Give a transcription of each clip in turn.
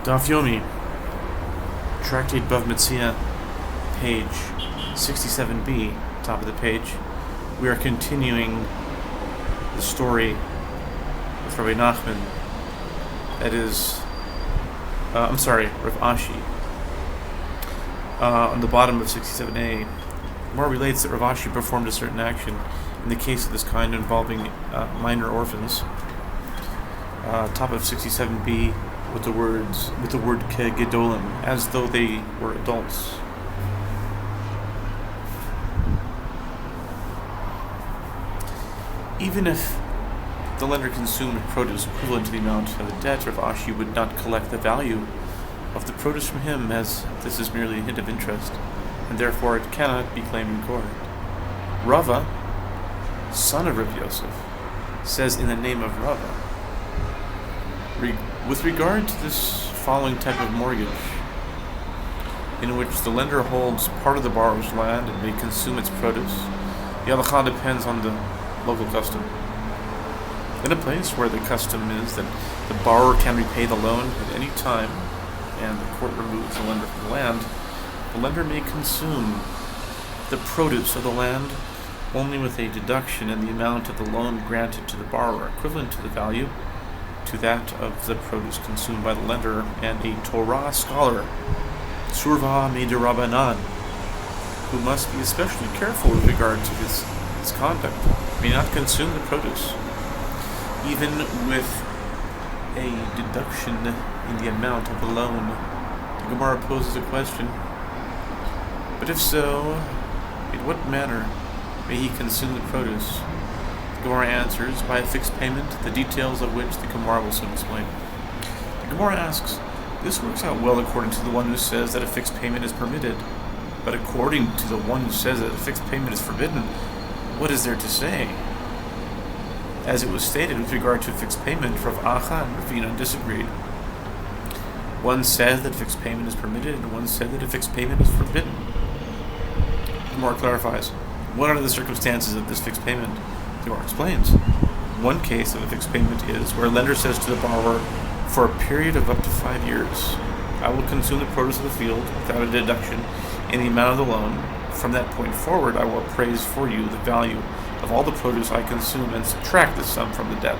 Daf Yomi, Tractate Bava Metzia, page 67b, top of the page. We are continuing the story with Rabbi Nachman. That is, Rav Ashi. On the bottom of 67a, Gemara relates that Rav Ashi performed a certain action in the case of this kind involving minor orphans. Top of 67b, with the word kegedolim, as though they were adults. Even if the lender consumed produce equivalent to the amount of the debt, Rav Ashi would not collect the value of the produce from him, as this is merely a hint of interest, and therefore it cannot be claimed in court. Rava, son of Rav Yosef, says in the name of Rava, with regard to this following type of mortgage, in which the lender holds part of the borrower's land and may consume its produce, the halakha depends on the local custom. In a place where the custom is that the borrower can repay the loan at any time, and the court removes the lender from the land, the lender may consume the produce of the land only with a deduction in the amount of the loan granted to the borrower, equivalent to the value to that of the produce consumed by the lender, and a Torah scholar, Surva Medirabanan, who must be especially careful with regard to his conduct, may not consume the produce, even with a deduction in the amount of the loan. The Gemara poses a question, but if so, in what manner may he consume the produce? The Gemara answers, by a fixed payment, the details of which the Gemara will soon explain. The Gemara asks, this works out well according to the one who says that a fixed payment is permitted, but according to the one who says that a fixed payment is forbidden, what is there to say? As it was stated with regard to fixed payment, Rav Acha and Rav Yina disagreed. One said that fixed payment is permitted, and one said that a fixed payment is forbidden. The Gemara clarifies, what are the circumstances of this fixed payment? The Gemara explains. One case of a fixed payment is where a lender says to the borrower, for a period of up to 5 years, I will consume the produce of the field without a deduction in the amount of the loan. From that point forward, I will appraise for you the value of all the produce I consume and subtract the sum from the debt.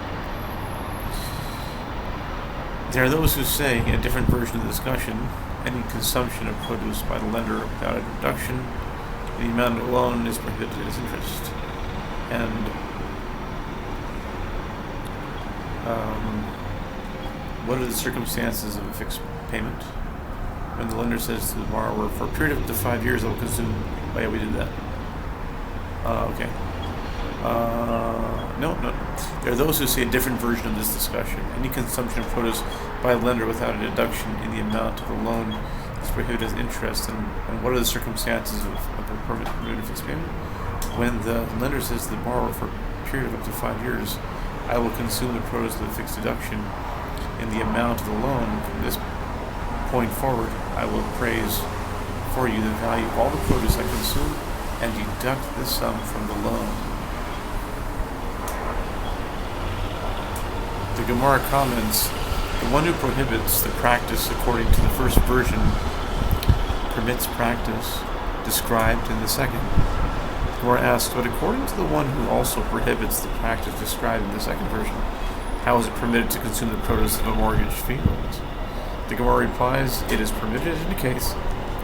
There are those who say, in a different version of the discussion, any consumption of produce by the lender without a deduction in the amount of the loan is prohibited as interest. And what are the circumstances of a fixed payment? When the lender says to the borrower, for a period of up to 5 years, I will consume. Oh yeah, we did that. Okay. No. There are those who say a different version of this discussion. Any consumption of produce by a lender without a deduction in the amount of the loan is prohibited as interest. And what are the circumstances of a permanent fixed payment? When the lender says to the borrower, for a period of up to 5 years, I will consume the produce of the fixed deduction in the amount of the loan. From this point forward, I will appraise for you the value of all the produce I consume and deduct the sum from the loan. The Gemara comments, the one who prohibits the practice according to the first version permits practice described in the second. The Gemara asks, but according to the one who also prohibits the practice described in the second version, how is it permitted to consume the produce of a mortgaged field? The Gemara replies, it is permitted in a case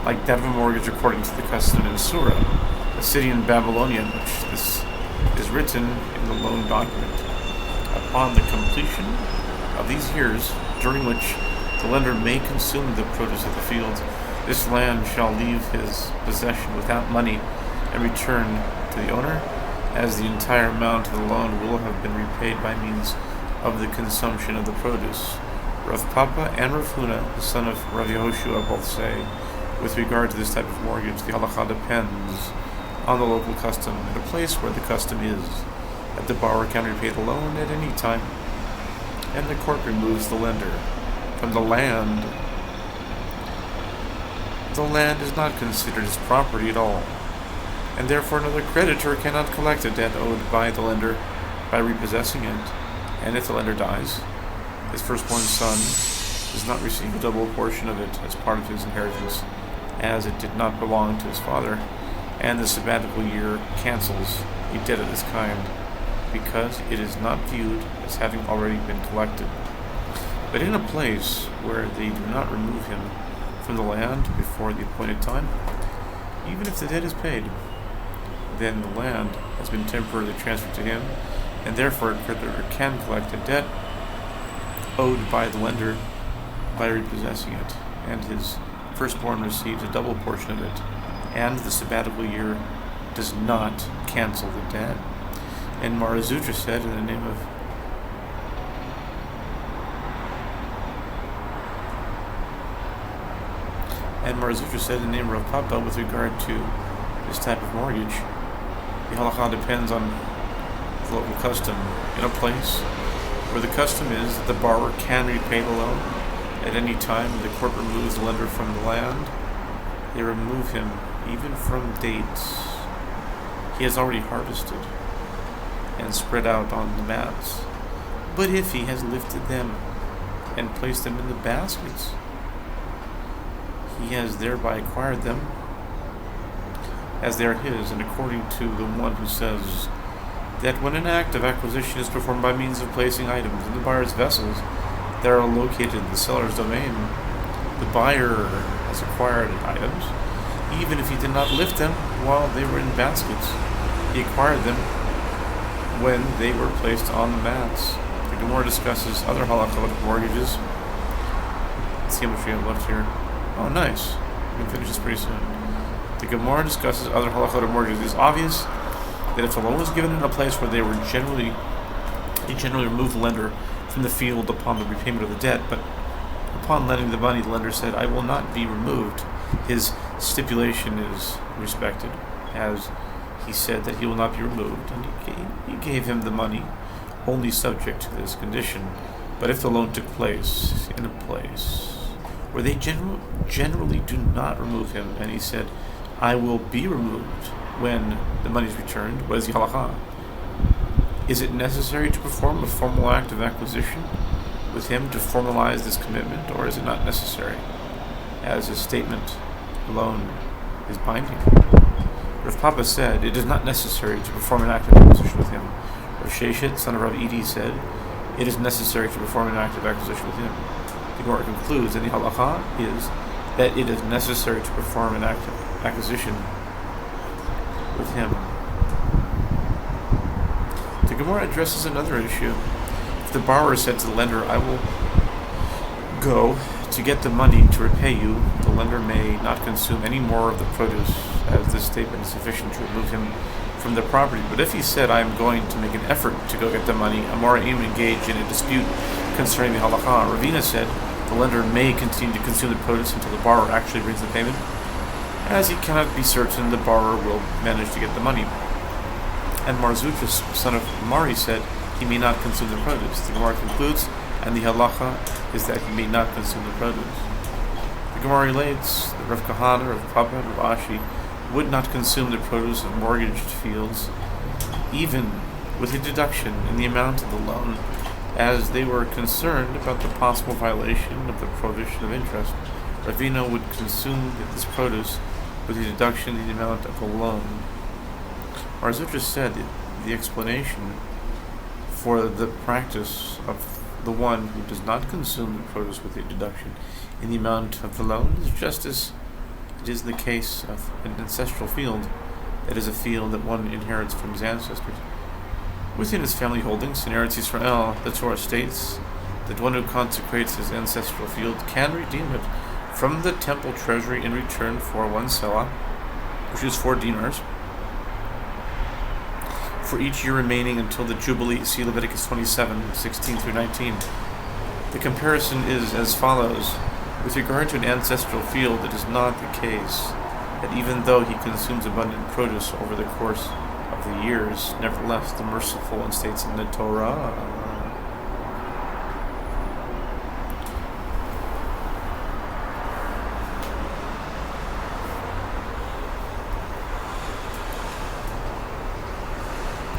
like that of a mortgage according to the custom in Surah, a city in Babylonia, in which this is written in the loan document. Upon the completion of these years, during which the lender may consume the produce of the field, this land shall leave his possession without money and return to the owner, as the entire amount of the loan will have been repaid by means of the consumption of the produce. Rav Papa and Rav Huna, the son of Rav Yehoshua, both say, with regard to this type of mortgage, the halakha depends on the local custom. In a place where the custom is that the borrower can repay the loan at any time, and the court removes the lender from the land is not considered as property at all, and therefore another creditor cannot collect a debt owed by the lender by repossessing it. And if the lender dies, his firstborn son does not receive a double portion of it as part of his inheritance, as it did not belong to his father, and the sabbatical year cancels a debt of this kind, because it is not viewed as having already been collected. But in a place where they do not remove him from the land before the appointed time, even if the debt is paid, then the land has been temporarily transferred to him, and therefore it further can collect a debt owed by the lender by repossessing it, and his firstborn receives a double portion of it, and the sabbatical year does not cancel the debt. And Marazutra said in the name of Rav Papa with regard to this type of mortgage, the halakha depends on the local custom. In a place where the custom is that the borrower can repay the loan at any time the court removes the lender from the land, they remove him even from dates he has already harvested and spread out on the mats. But if he has lifted them and placed them in the baskets, he has thereby acquired them as they are his, and according to the one who says that when an act of acquisition is performed by means of placing items in the buyer's vessels that are located in the seller's domain, the buyer has acquired items, even if he did not lift them while they were in baskets. He acquired them when they were placed on the mats. The Gemara discusses other halakhic mortgages. Let's see how much we have left here. Oh, nice. We can finish this pretty soon. The Gemara discusses other halakhic mortgages. It's obvious that if a loan was given in a place where they generally remove the lender from the field upon the repayment of the debt, but upon lending the money, the lender said, "I will not be removed," his stipulation is respected, as he said that he will not be removed, and he gave him the money only subject to this condition. But if the loan took place in a place where they generally do not remove him, and he said, "I will be removed when the money is returned," what is the halakha? Is it necessary to perform a formal act of acquisition with him to formalize this commitment, or is it not necessary, as his statement alone is binding? Rav Papa said, it is not necessary to perform an act of acquisition with him. Rav Sheshet, son of Rav Edi, said, it is necessary to perform an act of acquisition with him. The Gemara concludes, and the halakha is that it is necessary to perform an act of acquisition with him. The Gemara addresses another issue. If the borrower said to the lender, "I will go to get the money to repay you," the lender may not consume any more of the produce, as this statement is sufficient to remove him from the property. But if he said, "I am going to make an effort to go get the money," Amoraim engaged in a dispute concerning the halakha. Ravina said the lender may continue to consume the produce until the borrower actually brings the payment, as he cannot be certain the borrower will manage to get the money. And Marzutra, son of Mari, said he may not consume the produce. The Gemara concludes, and the halakha is that he may not consume the produce. The Gemara relates that Rav Kahana, Rav Papa, and Rav Ashi would not consume the produce of mortgaged fields, even with a deduction in the amount of the loan, as they were concerned about the possible violation of the prohibition of interest. Ravina would consume this produce with a deduction in the amount of the loan. Marzutra said that the explanation for the practice of the one who does not consume the produce with a deduction in the amount of the loan is just as it is in the case of an ancestral field, that is a field that one inherits from his ancestors. Within his family holdings in Eretz Yisrael, the Torah states that one who consecrates his ancestral field can redeem it from the temple treasury in return for one selah, which is 4 dinars, for each year remaining until the Jubilee. See Leviticus 27:16 through 19. The comparison is as follows. With regard to an ancestral field, it is not the case that even though he consumes abundant produce over the course of the years, nevertheless the merciful one states in the Torah,